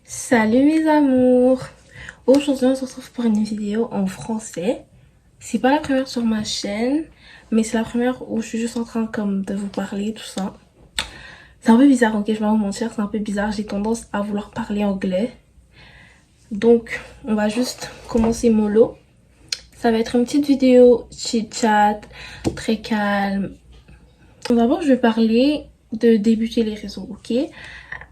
Salut mes amours! Aujourd'hui on se retrouve pour une vidéo en français. C'est pas la première sur ma chaîne, mais c'est la première où je suis juste en train comme de vous parler, tout ça. C'est un peu bizarre, ok, je vais pas vous mentir, c'est un peu bizarre, j'ai tendance à vouloir parler anglais. Donc on va juste commencer mollo. Ça va être une petite vidéo chit-chat, très calme. D'abord je vais parler de débuter les réseaux, ok?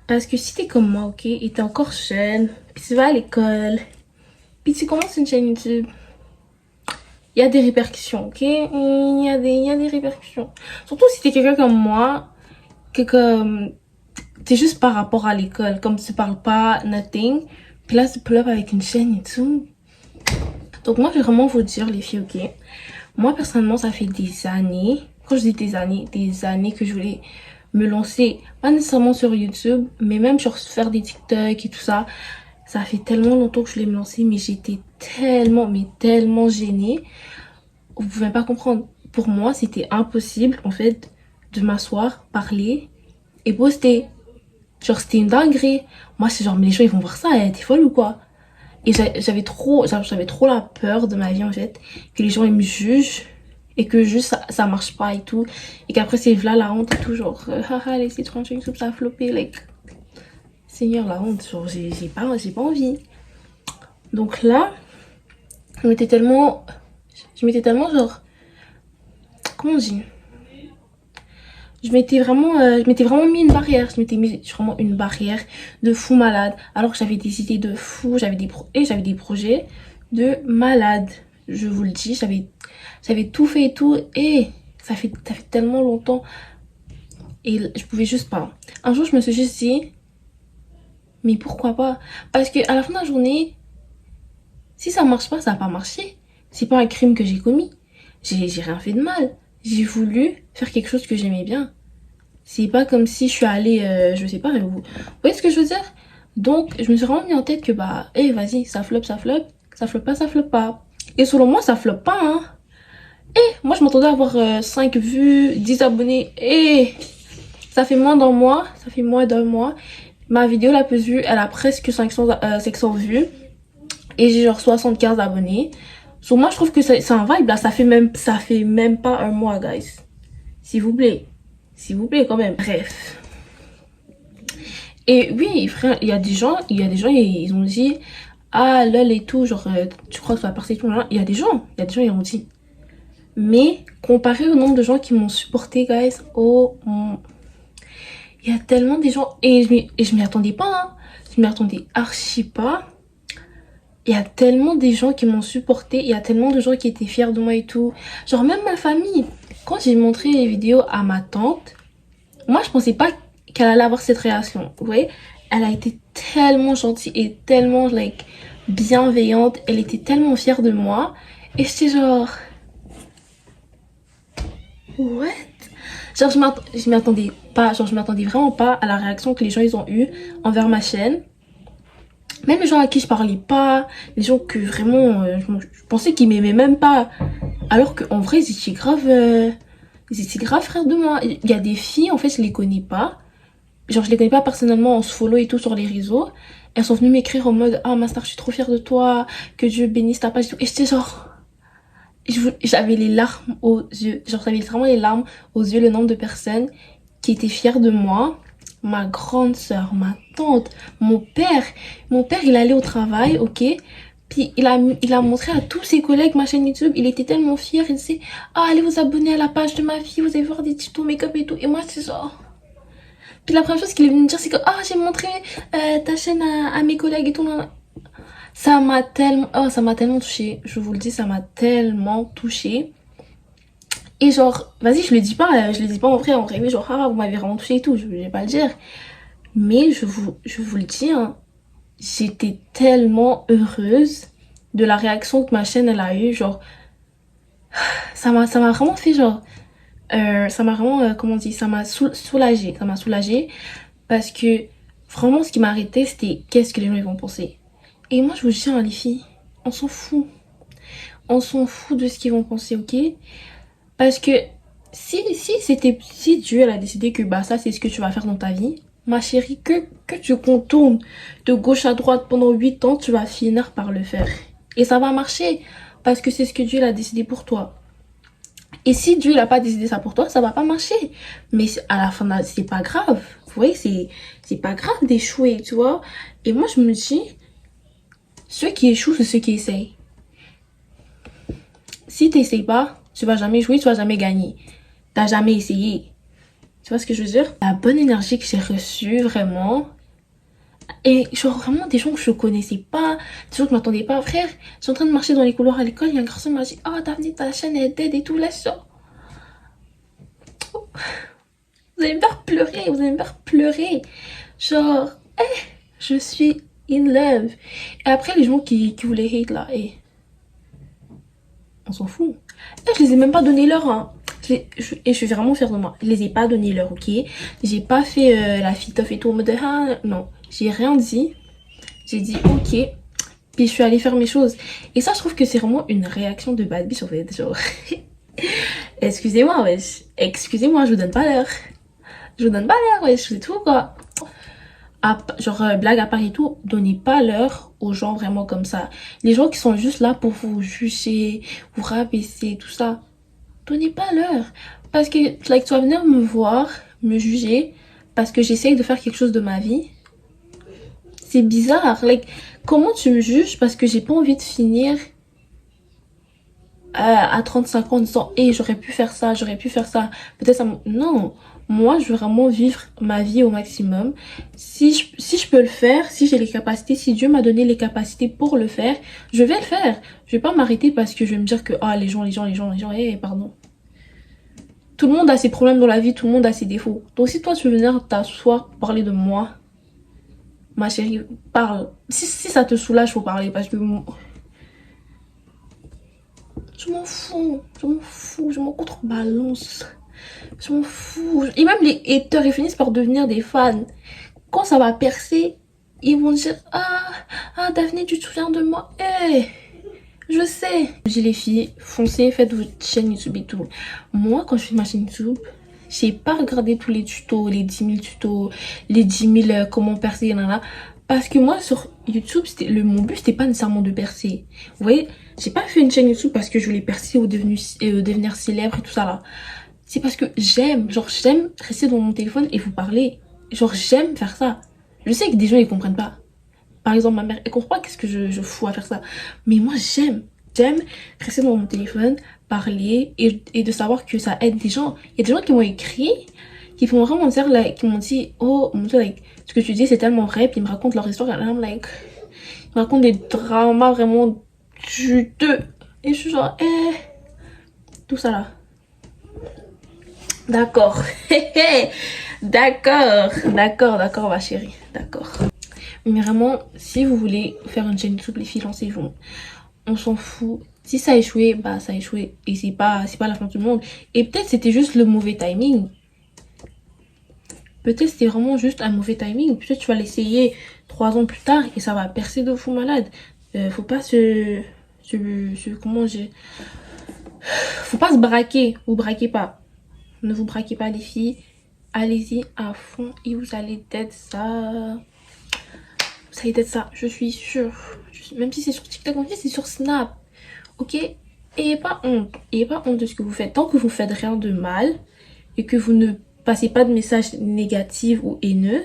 Parce que si t'es comme moi, ok, et t'es encore jeune, puis tu vas à l'école, puis tu commences une chaîne YouTube, il y a des répercussions, ok? Il y a des répercussions. Surtout si t'es quelqu'un comme moi, que comme t'es juste par rapport à l'école, comme tu parles pas, nothing. Puis là, tu pull up avec une chaîne et tout. Donc moi, je vais vraiment vous dire, les filles, ok? Moi, personnellement, ça fait des années, quand je dis des années que je voulais me lancer, pas nécessairement sur YouTube, mais même sur faire des TikTok et tout ça. Ça fait tellement longtemps que je voulais me lancer, mais j'étais tellement, mais tellement gênée. Vous pouvez pas comprendre. Pour moi, c'était impossible, en fait, de m'asseoir, parler et poster. Genre, c'était une dinguerie. Moi, c'est genre, mais les gens, ils vont voir ça, t'es folle ou quoi? Et j'avais trop la peur de ma vie, en fait, que les gens, ils me jugent et que juste ça marche pas et tout. Et qu'après, c'est là la honte et tout, genre, haha, les citrons, ça a floppé, like. Seigneur, la honte, genre, j'ai pas envie. Donc là, je m'étais tellement genre, comment on dit, je m'étais vraiment mis une barrière, je m'étais mis vraiment une barrière de fou malade, alors que j'avais des idées de fou, j'avais des projets de malade, je vous le dis, j'avais tout fait et tout, et ça fait tellement longtemps, et je pouvais juste pas. Un jour, je me suis juste dit, mais pourquoi pas? Parce que à la fin de la journée, si ça marche pas, ça va pas marcher. C'est pas un crime que j'ai commis. J'ai rien fait de mal. J'ai voulu faire quelque chose que j'aimais bien. C'est pas comme si je suis allée, je sais pas, vous voyez ce que je veux dire? Donc, je me suis vraiment mis en tête que bah, vas-y, ça flop, ça flop, ça flop pas, ça flop pas. Et selon moi, ça flop pas, hein. Moi, je m'attendais à avoir 5 vues, 10 abonnés. Ça fait moins d'un mois, ça fait moins d'un mois. Ma vidéo la plus vue, elle a presque 500 vues. Et j'ai genre 75 abonnés. Sur moi, je trouve que c'est un vibe là. Ça fait même pas un mois, guys. S'il vous plaît. S'il vous plaît, quand même. Bref. Et oui, frère, ils ont dit, ah, lol et tout, genre, tu crois que ça va passer tout, là. Il y a des gens, ils ont dit. Mais, comparé au nombre de gens qui m'ont supporté, guys, il y a tellement des gens, et je m'y attendais pas, hein. Je m'y attendais archi pas. Il y a tellement des gens qui m'ont supporté, il y a tellement de gens qui étaient fiers de moi et tout. Genre même ma famille. Quand j'ai montré les vidéos à ma tante, moi je pensais pas qu'elle allait avoir cette réaction. Vous voyez, elle a été tellement gentille et tellement like bienveillante. Elle était tellement fière de moi. Et j'étais genre... What? Genre je m'y attendais pas, genre je m'attendais vraiment pas à la réaction que les gens ils ont eu envers ma chaîne. Même les gens à qui je parlais pas, les gens que vraiment je pensais qu'ils m'aimaient même pas, alors qu'en vrai ils étaient grave frères de moi. Il y a des filles, en fait je les connais pas, genre je les connais pas personnellement, on se follow et tout sur les réseaux. Elles sont venues m'écrire en mode ah ma star, je suis trop fière de toi, que Dieu bénisse ta page et tout. Et j'étais genre, j'avais les larmes aux yeux, genre j'avais vraiment les larmes aux yeux, le nombre de personnes qui étaient fières de moi. Ma grande sœur, ma tante, mon père. Mon père, il allait au travail, ok? Puis il a montré à tous ses collègues ma chaîne YouTube. Il était tellement fier. Il disait, ah, allez vous abonner à la page de ma fille. Vous allez voir des tutos make-up et tout. Et moi, c'est genre... Puis la première chose qu'il est venu me dire, c'est que, ah, j'ai montré ta chaîne à mes collègues et tout. Ça m'a tellement touchée. Je vous le dis, ça m'a tellement touchée. Et genre, vas-y, je le dis pas en vrai, mais genre, ah, vous m'avez vraiment touchée et tout, je vais pas le dire. Mais je vous le dis, hein, j'étais tellement heureuse de la réaction que ma chaîne, elle a eu, genre, ça m'a vraiment fait, genre, ça m'a vraiment, comment on dit, soulagée, ça m'a soulagée, parce que, vraiment, ce qui m'a arrêté, c'était, qu'est-ce que les gens ils vont penser. Et moi, je vous dis, hein, les filles, on s'en fout. On s'en fout de ce qu'ils vont penser, ok? Parce que si Dieu elle a décidé que bah ça c'est ce que tu vas faire dans ta vie, Ma chérie, que tu contournes de gauche à droite pendant 8 ans, tu vas finir par le faire. Et ça va marcher parce que c'est ce que Dieu a décidé pour toi. Et si Dieu n'a pas décidé ça pour toi, ça va pas marcher. Mais à la fin, c'est pas grave. Vous voyez, c'est pas grave d'échouer, tu vois. Et moi, je me dis, ceux qui échouent, c'est ceux qui essayent. Si tu n'essayes pas, tu vas jamais jouer, tu vas jamais gagner. T'as jamais essayé. Tu vois ce que je veux dire? La bonne énergie que j'ai reçue, vraiment. Et genre vraiment des gens que je connaissais pas, des gens que je m'attendais pas. Frère, je suis en train de marcher dans les couloirs à l'école, il y a un garçon qui m'a dit « Oh Daphné, ta chaîne est dead et tout, laisse ça. » Vous allez me faire pleurer, vous allez me faire pleurer. Genre, je suis in love. Et après les gens qui voulaient hate là, on s'en fout. Et je les ai même pas donné l'heure, hein. Et je suis vraiment fière de moi. Je les ai pas donné l'heure, ok? J'ai pas fait la fit off et tout en mode ah non. J'ai rien dit. J'ai dit ok. Puis je suis allée faire mes choses. Et ça, je trouve que c'est vraiment une réaction de bad bitch en fait. Genre, excusez-moi, wesh. Excusez-moi, je vous donne pas l'heure. Je vous donne pas l'heure, wesh. C'est tout quoi. Genre, blague à part et tout, donnez pas l'heure aux gens vraiment comme ça. Les gens qui sont juste là pour vous juger, vous rabaisser, tout ça. Donnez pas l'heure. Parce que, like, tu vas venir me voir, me juger, parce que j'essaye de faire quelque chose de ma vie. C'est bizarre. Like, comment tu me juges parce que j'ai pas envie de finir à 35 ans en disant hey, j'aurais pu faire ça, j'aurais pu faire ça. Peut-être ça. Non. Moi, je veux vraiment vivre ma vie au maximum. Si je peux le faire, si j'ai les capacités, si Dieu m'a donné les capacités pour le faire, je vais le faire. Je vais pas m'arrêter parce que je vais me dire que ah, les gens, pardon. Tout le monde a ses problèmes dans la vie, tout le monde a ses défauts. Donc si toi tu veux venir t'asseoir, parler de moi, ma chérie, parle. Si ça te soulage, faut parler parce que je m'en fous, je m'en contrebalance. Je m'en fous. Et même les haters, ils finissent par devenir des fans. Quand ça va percer, ils vont dire ah Daphné, tu te souviens de moi? Je sais. Je dis les filles, foncez, faites votre chaîne YouTube et tout. Moi, quand je fais ma chaîne YouTube, j'ai pas regardé tous les tutos, les 10 000 tutos, les 10 000 comment percer, là. Parce que moi, sur YouTube, mon but, c'était pas nécessairement de percer. Vous voyez, j'ai pas fait une chaîne YouTube parce que je voulais percer ou devenir célèbre et tout ça là. C'est parce que j'aime rester dans mon téléphone et vous parler. Genre, j'aime faire ça. Je sais que des gens, ils comprennent pas. Par exemple, ma mère, elle comprend pas qu'est-ce que je fous à faire ça. Mais moi, j'aime rester dans mon téléphone, parler et de savoir que ça aide des gens. Il y a des gens qui m'ont écrit, qui vont vraiment dire, like, qui m'ont dit, oh, mon Dieu, like, ce que tu dis, c'est tellement vrai. Puis ils me racontent leur histoire. Et là, like, ils me racontent des dramas vraiment juteux. Et je suis genre, tout ça là. D'accord. D'accord, ma chérie. D'accord. Mais vraiment, si vous voulez faire une chaîne YouTube, les filles, lancez-vous. On s'en fout. Si ça a échoué, bah ça a échoué. Et c'est pas la fin du monde. Et peut-être c'était juste le mauvais timing. Peut-être c'était vraiment juste un mauvais timing. Peut-être tu vas l'essayer 3 ans plus tard et ça va percer de fou malade. Faut pas comment j'ai... Faut pas se braquer. Vous braquez pas. Ne vous braquez pas les filles. Allez-y à fond et vous allez être ça. Vous allez être ça, je suis sûre. Même si c'est sur TikTok, même si c'est sur Snap. Ok? Ayez pas honte. Ayez pas honte de ce que vous faites. Tant que vous faites rien de mal et que vous ne passez pas de messages négatifs ou haineux,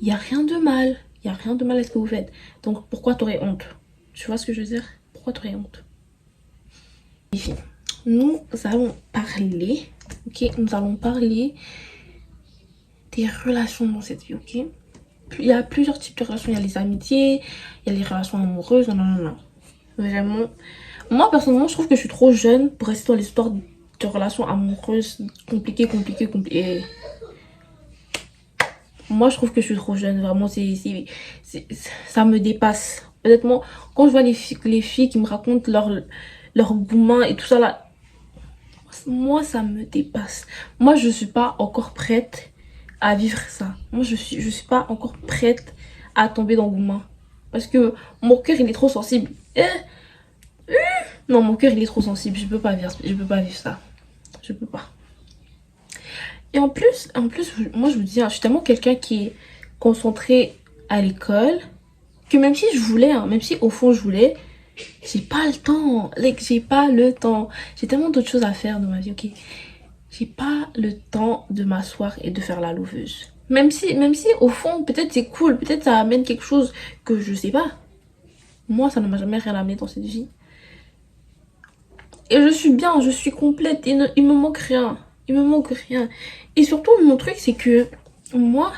il n'y a rien de mal. Il n'y a rien de mal à ce que vous faites. Donc pourquoi t'aurais honte? Tu vois ce que je veux dire? Pourquoi t'aurais honte? Les filles, nous allons parler. Ok? Nous allons parler des relations dans cette vie, ok? Il y a plusieurs types de relations. Il y a les amitiés, il y a les relations amoureuses. Non. Vraiment. Moi, personnellement, je trouve que je suis trop jeune pour rester dans l'histoire de relations amoureuses compliquées. Moi, je trouve que je suis trop jeune. Vraiment, ça me dépasse. Honnêtement, quand je vois les filles qui me racontent leur gourmand et tout ça là, moi, ça me dépasse. Moi, je suis pas encore prête à vivre ça. Moi, je suis pas encore prête à tomber dans Gouma. Parce que mon cœur, il est trop sensible. Non, mon cœur, il est trop sensible. Je peux pas vivre ça. Je peux pas. Et en plus, moi je vous dis, hein, je suis tellement quelqu'un qui est concentré à l'école que même si je voulais, hein, même si au fond je voulais, j'ai pas le temps. Like, j'ai pas le temps. J'ai tellement d'autres choses à faire dans ma vie, ok? J'ai pas le temps de m'asseoir et de faire la louveuse. Même si au fond, peut-être c'est cool, peut-être ça amène quelque chose que je sais pas. Moi, ça ne m'a jamais rien amené dans cette vie. Et je suis bien, je suis complète, il me manque rien. Il me manque rien. Et surtout, mon truc, c'est que moi,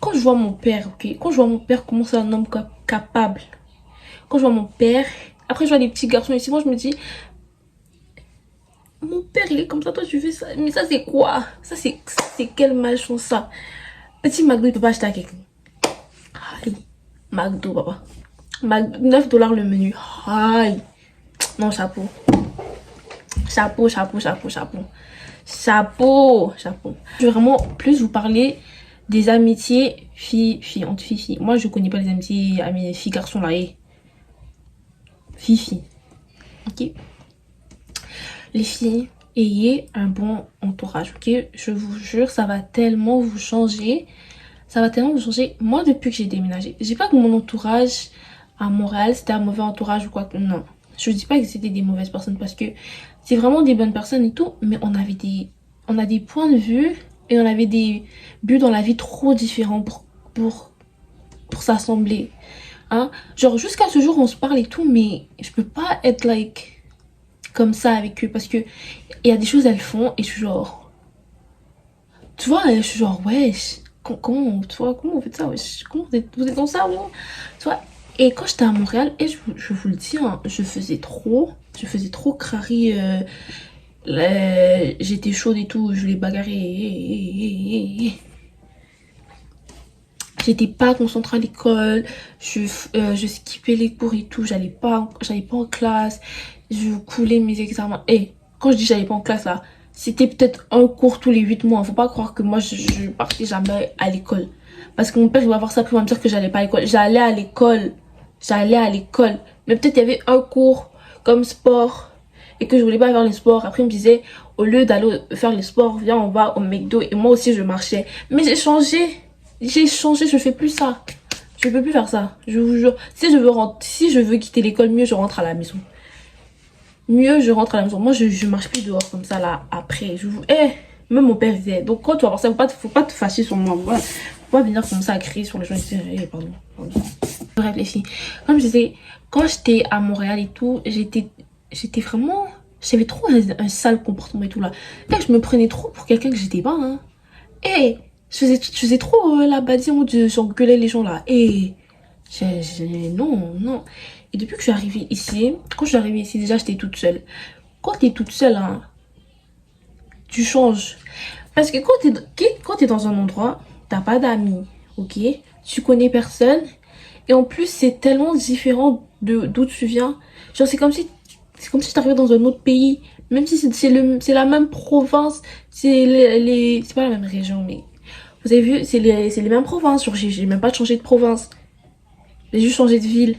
quand je vois mon père, ok, quand je vois mon père comment c'est un homme capable, quand je vois mon père, après je vois des petits garçons ici, moi je me dis, mon père il est comme ça, toi tu fais ça, mais ça c'est quoi? Ça c'est quelle malchance ça? Petit McDo il peut pas acheter à quelqu'un. Aïe, McDo papa. 9 $ le menu. Aïe. Non, chapeau. Chapeau, chapeau, chapeau, chapeau. Chapeau, chapeau. Je vais vraiment plus vous parler des amitiés entre filles. Moi, je connais pas les amitiés filles-garçons là. Et fille. Ok? Les filles, ayez un bon entourage. Ok? Je vous jure, ça va tellement vous changer. Ça va tellement vous changer. Moi, depuis que j'ai déménagé, j'ai pas que mon entourage à Montréal, c'était un mauvais entourage ou quoi. Non. Je dis pas que c'était des mauvaises personnes parce que c'est vraiment des bonnes personnes et tout. Mais on a des points de vue et on avait des buts dans la vie trop différents pour s'assembler. Hein? Genre, jusqu'à ce jour, on se parle et tout, mais je peux pas être like comme ça avec eux parce que il y a des choses elles font et je suis genre. Tu vois, je suis genre, wesh. Comment, tu vois, comment vous faites ça, wesh? Comment vous êtes dans ça, vous? Tu vois, et quand j'étais à Montréal, et je vous le dis, hein, je faisais trop crari, j'étais chaude et tout, je les bagarrais. J'étais pas concentrée à l'école, je skippais les cours et tout, j'allais pas en classe, je coulais mes examens. Et quand je dis j'allais pas en classe là, c'était peut-être un cours tous les 8 mois. Faut pas croire que moi je partais jamais à l'école. Parce que mon père il va voir ça, puis il va me dire que j'allais pas à l'école. J'allais à l'école. J'allais à l'école. Mais peut-être il y avait un cours comme sport et que je voulais pas faire les sports. Après il me disait, au lieu d'aller faire les sports, viens on va au McDo. Et moi aussi je marchais. Mais j'ai changé. J'ai changé, je fais plus ça. Je peux plus faire ça. Je vous jure. Si je veux quitter l'école, mieux je rentre à la maison. Mieux je rentre à la maison. Moi je marche plus dehors comme ça là après. Même mon père disait. Donc quand tu vas voir ça, faut pas te fâcher sur moi. Voilà. Faut pas venir commencer à crier sur les gens. Pardon. Bref les filles. Comme je disais, quand j'étais à Montréal et tout, j'étais vraiment. J'avais trop un sale comportement et tout là. Là je me prenais trop pour quelqu'un que j'étais pas. Hein. Et je faisais trop la badine de j'engueulais les gens là. Et non. Et depuis que je suis arrivée ici, quand je suis arrivée ici, déjà j'étais toute seule. Quand t'es toute seule, hein, tu changes. Parce que quand t'es dans un endroit, t'as pas d'amis, ok? Tu connais personne. Et en plus, c'est tellement différent de d'où tu viens. Genre, c'est comme si t'arrivais dans un autre pays. Même si c'est la même province, c'est pas la même région, mais vous avez vu, c'est les mêmes provinces. Genre, j'ai même pas changé de province. J'ai juste changé de ville.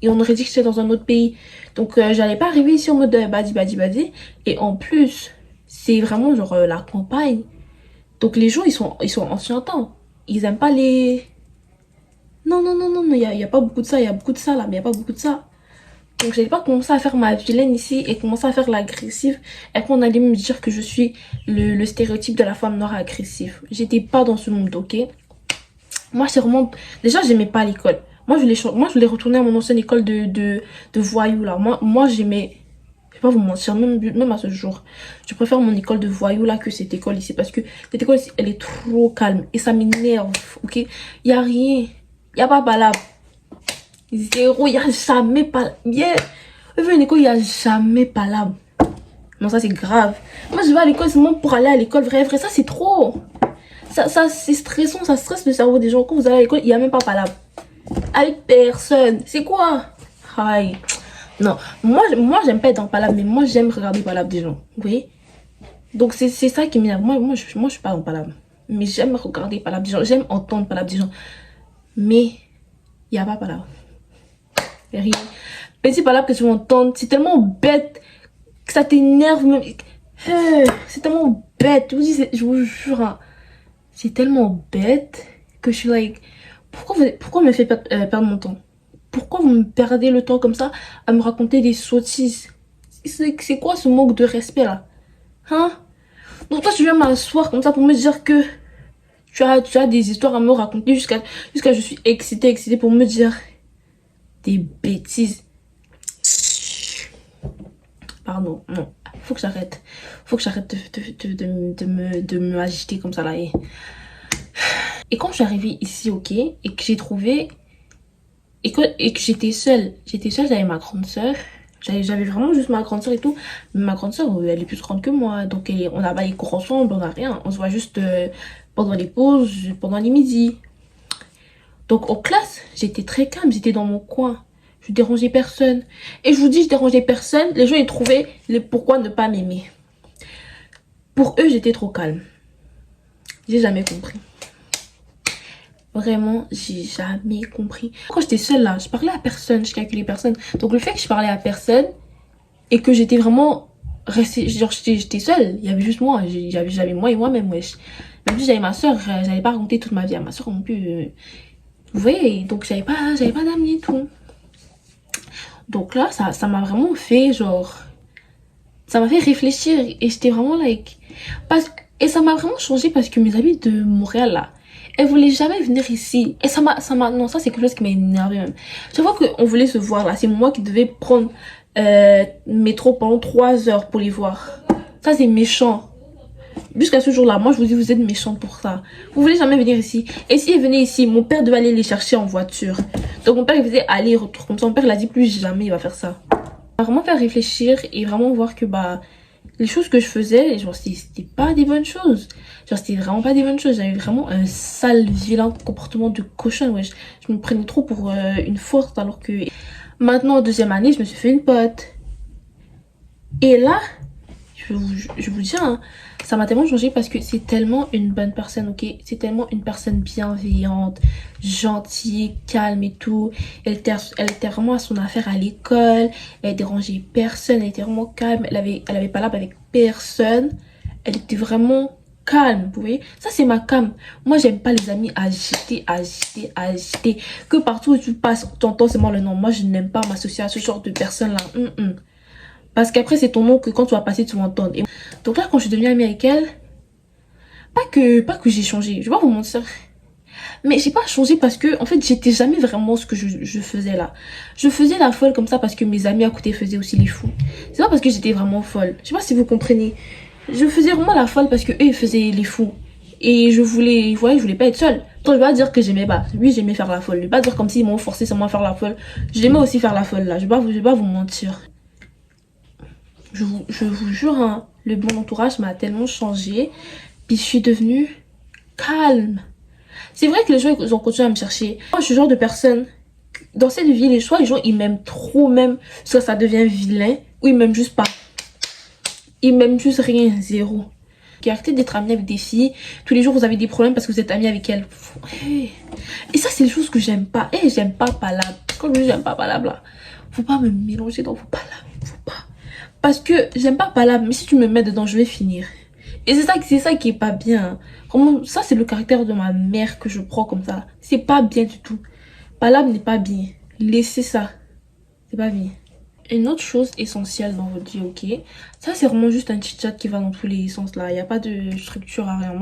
Et on aurait dit que j'étais dans un autre pays. Donc, j'allais pas arriver ici en mode badi. Et en plus, c'est vraiment genre la campagne. Donc, les gens, ils sont anciens temps. Ils aiment pas les. Non, il y a pas beaucoup de ça. Il y a beaucoup de ça là, mais il y a pas beaucoup de ça. Donc, j'allais pas commencer à faire ma vilaine ici et commencer à faire l'agressive. Et après, on allait me dire que je suis le stéréotype de la femme noire agressive. J'étais pas dans ce monde, ok? Moi, c'est vraiment. Déjà, j'aimais pas l'école. Moi, je voulais retourner à mon ancienne école de voyous, là. Moi j'aimais. Je vais pas vous mentir, même à ce jour. Je préfère mon école de voyous, là, que cette école ici. Parce que cette école ici, elle est trop calme. Et ça m'énerve, ok? Y a rien. Y a pas palabre. Zéro. Y a jamais palabre. Yeah. Je veux une école, y a jamais palabre. Non, ça, c'est grave. Moi, je vais à l'école seulement pour aller à l'école. Vrai. Ça, c'est trop. Ça c'est stressant. Ça stresse le cerveau des gens. Quand vous allez à l'école, il y a même pas palabre. Avec personne. C'est quoi? Aïe. Non. Moi j'aime pas être en palabre, mais moi, j'aime regarder palabre des gens. Vous voyez? Donc, c'est ça qui m'énerve. Moi, je suis pas en palabre. Mais j'aime regarder palabre des gens. J'aime entendre palabre des gens. Mais, il n'y a pas palabre. Y a rien. Petit palabre que tu vas entendre, c'est tellement bête que ça t'énerve. C'est tellement bête. Je vous jure, hein, c'est tellement bête que je suis like, pourquoi vous me faites perdre mon temps? Pourquoi vous me perdez le temps comme ça à me raconter des sottises? C'est quoi ce manque de respect là? Hein? Donc toi tu viens m'asseoir comme ça pour me dire que tu as des histoires à me raconter jusqu'à je suis excitée pour me dire des bêtises. Pardon, non. Faut que j'arrête. Faut que j'arrête de me agiter comme ça là. Et quand je suis arrivée ici, ok, et que j'ai trouvé... Et que j'étais seule, j'avais ma grande sœur. J'avais vraiment juste ma grande sœur et tout. Mais ma grande sœur, elle est plus grande que moi. Donc on n'a pas les cours ensemble, on n'a rien. On se voit juste pendant les pauses, pendant les midis. Donc en classe, j'étais très calme, j'étais dans mon coin. Je dérangeais personne. Et je vous dis, je dérangeais personne. Les gens, ils trouvaient pourquoi ne pas m'aimer. Pour eux, j'étais trop calme. J'ai jamais compris. Vraiment, j'ai jamais compris. Quand j'étais seule là, je parlais à personne, je calculais personne. Donc le fait que je parlais à personne et que j'étais vraiment restée, genre j'étais seule, il y avait juste moi, j'avais moi et moi-même, wesh. Même si j'avais ma soeur, j'allais pas raconter toute ma vie à ma soeur non plus. Vous voyez, donc j'avais pas d'amis et tout. Donc là, ça m'a vraiment fait genre, ça m'a fait réfléchir et j'étais vraiment like, et ça m'a vraiment changé parce que mes amis de Montréal là, elle voulait jamais venir ici. Et non, ça c'est quelque chose qui m'a énervé même. Chaque fois qu'on voulait se voir là, c'est moi qui devais prendre métro pendant 3 heures pour les voir. Ça c'est méchant. Jusqu'à ce jour là, moi je vous dis, vous êtes méchants pour ça. Vous voulez jamais venir ici. Et si ils venaient ici, mon père devait aller les chercher en voiture. Donc mon père il faisait aller-retour. Comme ça mon père il a dit plus jamais il va faire ça. Ça m'a vraiment fait réfléchir et vraiment voir que les choses que je faisais, genre c'était pas des bonnes choses. Genre c'était vraiment pas des bonnes choses. J'avais vraiment un sale, vilain comportement de cochon. Ouais. Je me prenais trop pour une forte alors que maintenant en deuxième année, je me suis fait une pote. Et là, je vous dis, hein, ça m'a tellement changé parce que c'est tellement une bonne personne, ok? C'est tellement une personne bienveillante, gentille, calme et tout. Elle était vraiment à son affaire à l'école. Elle dérangeait personne. Elle était vraiment calme. Elle avait pas l'air avec personne. Elle était vraiment calme, vous voyez? Ça, c'est ma calme. Moi, j'aime pas les amis agités. Que partout où tu passes, t'entends seulement le nom. Moi, je n'aime pas m'associer à ce genre de personnes-là. Parce qu'après, c'est ton nom que quand tu vas passer, tu vas entendre. Et donc là, quand je suis devenue amie avec elle, pas que j'ai changé, je vais pas vous mentir. Mais j'ai pas changé parce que, en fait, j'étais jamais vraiment ce que je faisais là. Je faisais la folle comme ça parce que mes amis à côté faisaient aussi les fous. C'est pas parce que j'étais vraiment folle. Je sais pas si vous comprenez. Je faisais vraiment la folle parce que eux, ils faisaient les fous. Et je voulais pas être seule. Donc, je vais pas dire que j'aimais pas. Oui, j'aimais faire la folle. Je vais pas dire comme s'ils m'ont forcé seulement à faire la folle. J'aimais aussi faire la folle là. Je vais pas vous mentir. Je vous jure, hein, le bon entourage m'a tellement changé. Puis je suis devenue calme. C'est vrai que les gens ils ont continué à me chercher. Moi, je suis le genre de personne. Dans cette vie, les gens ils m'aiment trop, même. Soit ça devient vilain. Ou ils m'aiment juste pas. Ils m'aiment juste rien, zéro. Arrêtez d'être amis avec des filles. Tous les jours, vous avez des problèmes parce que vous êtes amis avec elles. Et ça, c'est les choses que j'aime pas. Et j'aime pas palabre. Quand je dis j'aime pas palabre, là, faut pas me mélanger dans vos palabres. Faut pas. Parce que j'aime pas palabre, mais si tu me mets dedans, je vais finir. Et c'est ça qui est pas bien. Vraiment, ça c'est le caractère de ma mère que je prends comme ça. C'est pas bien du tout. Palabre n'est pas bien. Laissez ça. C'est pas bien. Une autre chose essentielle dans votre vie, ok? Ça c'est vraiment juste un chit-chat qui va dans tous les sens là. Il n'y a pas de structure à rien.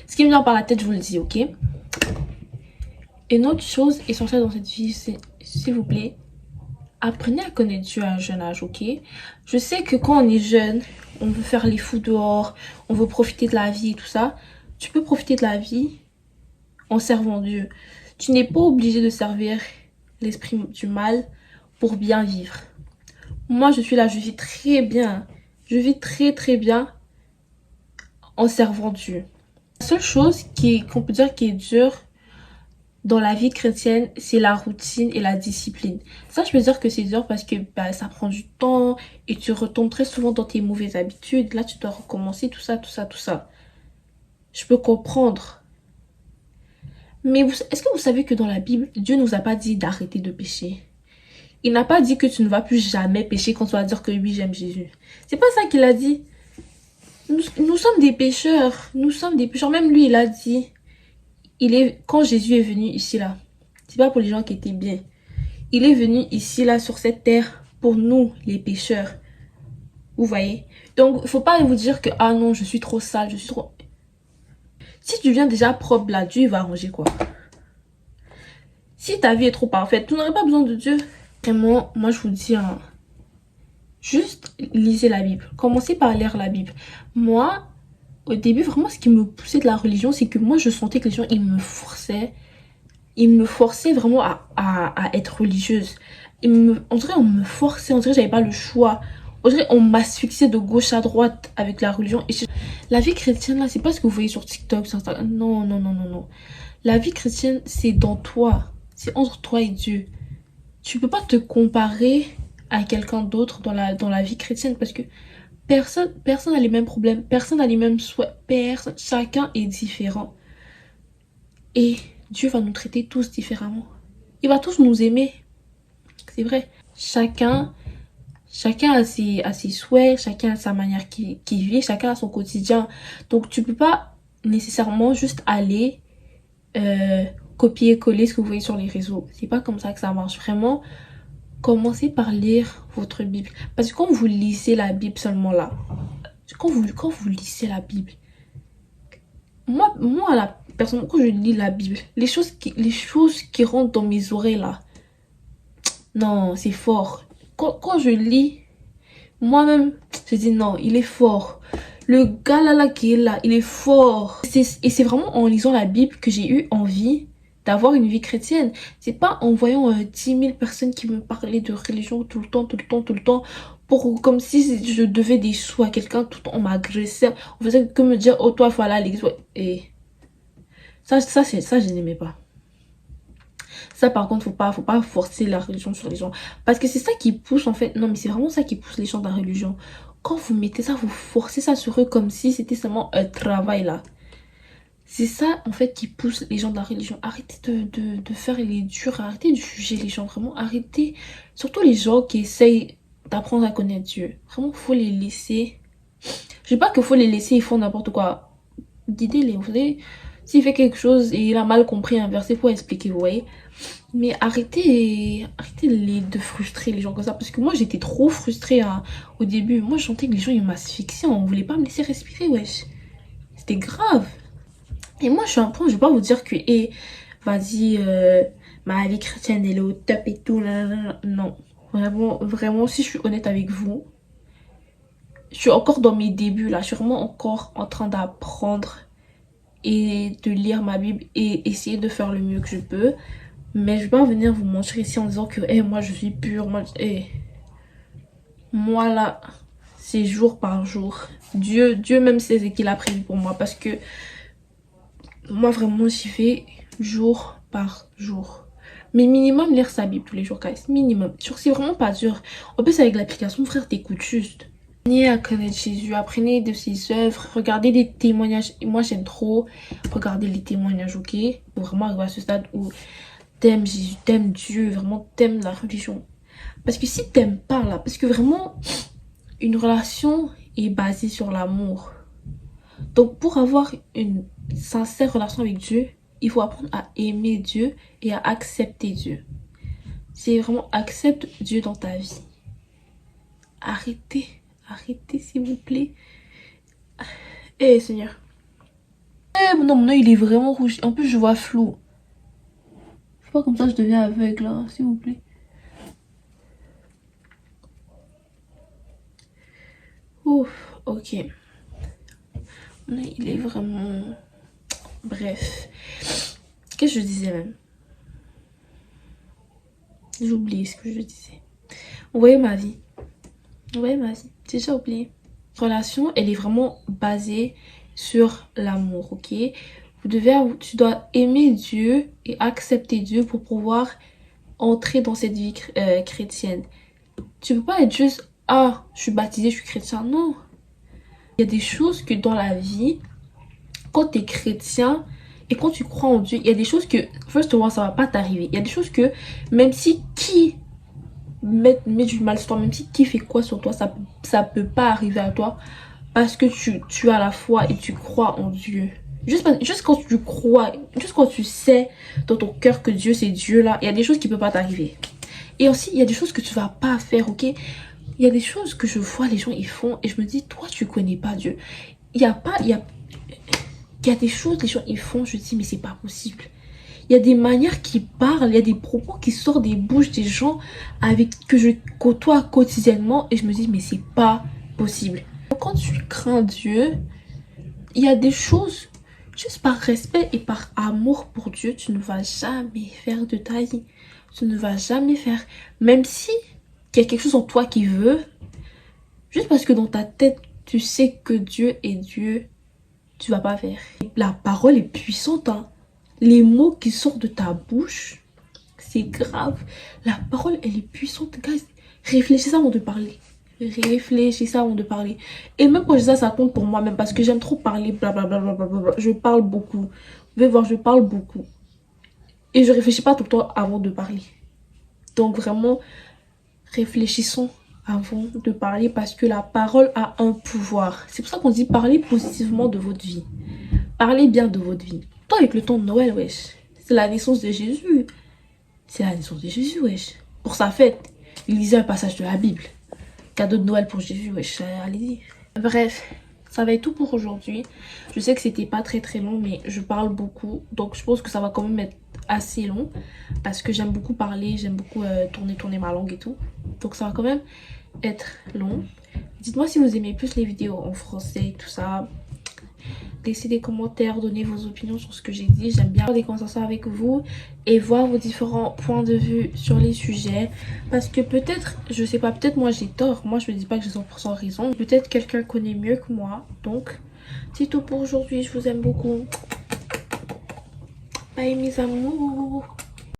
Ce qui me vient par la tête, je vous le dis, ok? Une autre chose essentielle dans cette vie, c'est, s'il vous plaît, apprenez à connaître Dieu à un jeune âge, ok? Je sais que quand on est jeune, on veut faire les fous dehors, on veut profiter de la vie et tout ça. Tu peux profiter de la vie en servant Dieu. Tu n'es pas obligé de servir l'esprit du mal pour bien vivre. Moi, je suis là, je vis très bien. Je vis très bien en servant Dieu. La seule chose qu'on peut dire qui est dure dans la vie chrétienne, c'est la routine et la discipline. Ça, je peux dire que c'est dur parce que ça prend du temps et tu retombes très souvent dans tes mauvaises habitudes. Là, tu dois recommencer tout ça. Je peux comprendre. Mais est-ce que vous savez que dans la Bible, Dieu ne nous a pas dit d'arrêter de pécher? Il n'a pas dit que tu ne vas plus jamais pécher quand tu vas dire que oui, j'aime Jésus. C'est pas ça qu'il a dit. Nous sommes des pécheurs. Nous sommes des pécheurs. Même lui, il a dit, quand Jésus est venu ici, là, c'est pas pour les gens qui étaient bien. Il est venu ici, là, sur cette terre, pour nous, les pécheurs. Vous voyez? Donc, il faut pas vous dire que, ah non, je suis trop sale, je suis trop... Si tu viens déjà propre là, Dieu va arranger quoi? Si ta vie est trop parfaite, tu n'aurais pas besoin de Dieu. Vraiment, moi je vous dis, hein, juste lisez la Bible. Commencez par lire la Bible. Moi, au début, vraiment, ce qui me poussait de la religion, c'est que moi, je sentais que les gens, ils me forçaient. Ils me forçaient vraiment à être religieuse. On dirait on me forçait, on dirait que j'avais pas le choix. On dirait on m'asphyxiait de gauche à droite avec la religion. La vie chrétienne, là, c'est pas ce que vous voyez sur TikTok, sur Instagram. Non, non, non, non, non. La vie chrétienne, c'est dans toi. C'est entre toi et Dieu. Tu peux pas te comparer à quelqu'un d'autre dans la vie chrétienne parce que personne n'a les mêmes problèmes, personne n'a les mêmes souhaits, chacun est différent. Et Dieu va nous traiter tous différemment. Il va tous nous aimer. C'est vrai. Chacun a ses souhaits, chacun a sa manière qu'il vit, chacun a son quotidien. Donc tu peux pas nécessairement juste aller copier-coller ce que vous voyez sur les réseaux. C'est pas comme ça que ça marche. Vraiment, commencez par lire votre Bible. Parce que quand vous lisez la Bible seulement là, quand vous lisez la Bible, moi la personne, quand je lis la Bible, les choses qui rentrent dans mes oreilles là, non, c'est fort. Quand je lis, moi-même, je dis non, il est fort. Le gars là qui est là, il est fort. Et c'est vraiment en lisant la Bible que j'ai eu envie d'avoir une vie chrétienne. C'est pas en voyant 10 000 personnes qui me parlaient de religion tout le temps, comme si je devais des sous à quelqu'un, tout le temps on m'agressait. On faisait que me dire, oh toi, il faut aller à l'église. Ouais. Et ça, je n'aimais pas. Ça, par contre, faut pas forcer la religion sur les gens. Parce que c'est ça qui pousse, en fait. Non, mais c'est vraiment ça qui pousse les gens de la religion. Quand vous mettez ça, vous forcez ça sur eux comme si c'était seulement un travail, là. C'est ça, en fait, qui pousse les gens de la religion. Arrêtez de faire les durs. Arrêtez de juger les gens. Vraiment, arrêtez. Surtout les gens qui essayent d'apprendre à connaître Dieu. Vraiment, faut les laisser. Je dis pas qu'il faut les laisser, ils font n'importe quoi. Guidez-les, vous savez. S'il fait quelque chose et il a mal compris un verset, faut expliquer, vous voyez. Mais arrêtez de frustrer les gens comme ça. Parce que moi, j'étais trop frustrée au début. Moi, je sentais que les gens, ils m'asphyxiaient. On voulait pas me laisser respirer, wesh. C'était grave. Et moi, je suis un point, je vais pas vous dire que, vas-y, ma vie chrétienne, elle est au top et tout. Nanana. Non. Vraiment, vraiment, si je suis honnête avec vous, je suis encore dans mes débuts, là. Je suis vraiment encore en train d'apprendre et de lire ma Bible et essayer de faire le mieux que je peux. Mais je vais pas venir vous mentir ici en disant que moi je suis pure, moi là c'est jour par jour. Dieu même sait ce qu'il a prévu pour moi parce que moi vraiment j'y vais jour par jour. Mais minimum lire sa Bible tous les jours, guys. Minimum. C'est vraiment pas dur. En plus avec l'application, frère, t'écoutes juste. Apprenez à connaître Jésus, apprenez de ses œuvres, regardez des témoignages. Moi j'aime trop regarder les témoignages, ok? Pour vraiment arriver à ce stade où t'aimes Jésus, t'aimes Dieu, vraiment t'aimes la religion. Parce que si t'aimes pas là, parce que vraiment une relation est basée sur l'amour. Donc pour avoir une sincère relation avec Dieu, il faut apprendre à aimer Dieu et à accepter Dieu. C'est vraiment accepte Dieu dans ta vie. Arrêtez s'il vous plaît. Seigneur. Non, mon œil il est vraiment rouge. En plus je vois flou. C'est pas comme ça que je deviens aveugle, hein, s'il vous plaît. Ouf, ok. Mon œil il est vraiment... Bref. Qu'est-ce que je disais même? J'ai oublié ce que je disais. Vous voyez ma vie. J'ai déjà oublié. Relation, elle est vraiment basée sur l'amour, ok? Tu dois aimer Dieu et accepter Dieu pour pouvoir entrer dans cette vie chrétienne. Tu peux pas être juste, ah, je suis baptisée, je suis chrétien. Non. Il y a des choses que dans la vie, quand tu es chrétien et quand tu crois en Dieu, il y a des choses que, first of all, ça va pas t'arriver. Il y a des choses que, même si qui met du mal sur toi, même si qui fait quoi sur toi, ça peut pas arriver à toi. parce que tu as la foi et tu crois en Dieu. Juste quand tu crois, juste quand tu sais dans ton cœur que Dieu c'est Dieu là, il y a des choses qui ne peuvent pas t'arriver. Et aussi, il y a des choses que tu vas pas faire, ok? Il y a des choses que je vois les gens ils font et je me dis, toi tu connais pas Dieu. Il y a des choses les gens ils font, je dis mais c'est pas possible. Il y a des manières qui parlent, il y a des propos qui sortent des bouches des gens que je côtoie quotidiennement et je me dis mais c'est pas possible. Quand tu crains Dieu, il y a des choses, juste par respect et par amour pour Dieu, tu ne vas jamais faire de ta vie. Tu ne vas jamais faire. Même si il y a quelque chose en toi qui veut, juste parce que dans ta tête, tu sais que Dieu est Dieu, tu vas pas faire. La parole est puissante, hein. Les mots qui sortent de ta bouche, c'est grave. La parole, elle est puissante. Guys, réfléchissez avant de parler. Réfléchissez avant de parler. Et même quand je dis ça, ça compte pour moi-même parce que j'aime trop parler, blablabla. Je parle beaucoup. Vous pouvez voir, je parle beaucoup. Et je réfléchis pas tout le temps avant de parler. Donc vraiment, réfléchissons avant de parler parce que la parole a un pouvoir. C'est pour ça qu'on dit parler positivement de votre vie. Parlez bien de votre vie. Toi, avec le temps de Noël, wesh. C'est la naissance de Jésus. C'est la naissance de Jésus, wesh. Pour sa fête, lisez un passage de la Bible. Cadeau de Noël pour Jésus, wesh. Allez-y. Bref, ça va être tout pour aujourd'hui. Je sais que c'était pas très long, mais je parle beaucoup. Donc, je pense que ça va quand même être assez long. Parce que j'aime beaucoup parler, j'aime beaucoup tourner ma langue et tout. Donc, ça va quand même être long. Dites-moi si vous aimez plus les vidéos en français, tout ça. Laissez des commentaires, donnez vos opinions sur ce que j'ai dit. J'aime bien avoir des conversations avec vous et voir vos différents points de vue sur les sujets. Parce que peut-être, je sais pas, peut-être moi j'ai tort. Moi je me dis pas que j'ai 100% raison. Peut-être quelqu'un connaît mieux que moi. Donc, c'est tout pour aujourd'hui. Je vous aime beaucoup. Bye mes amours.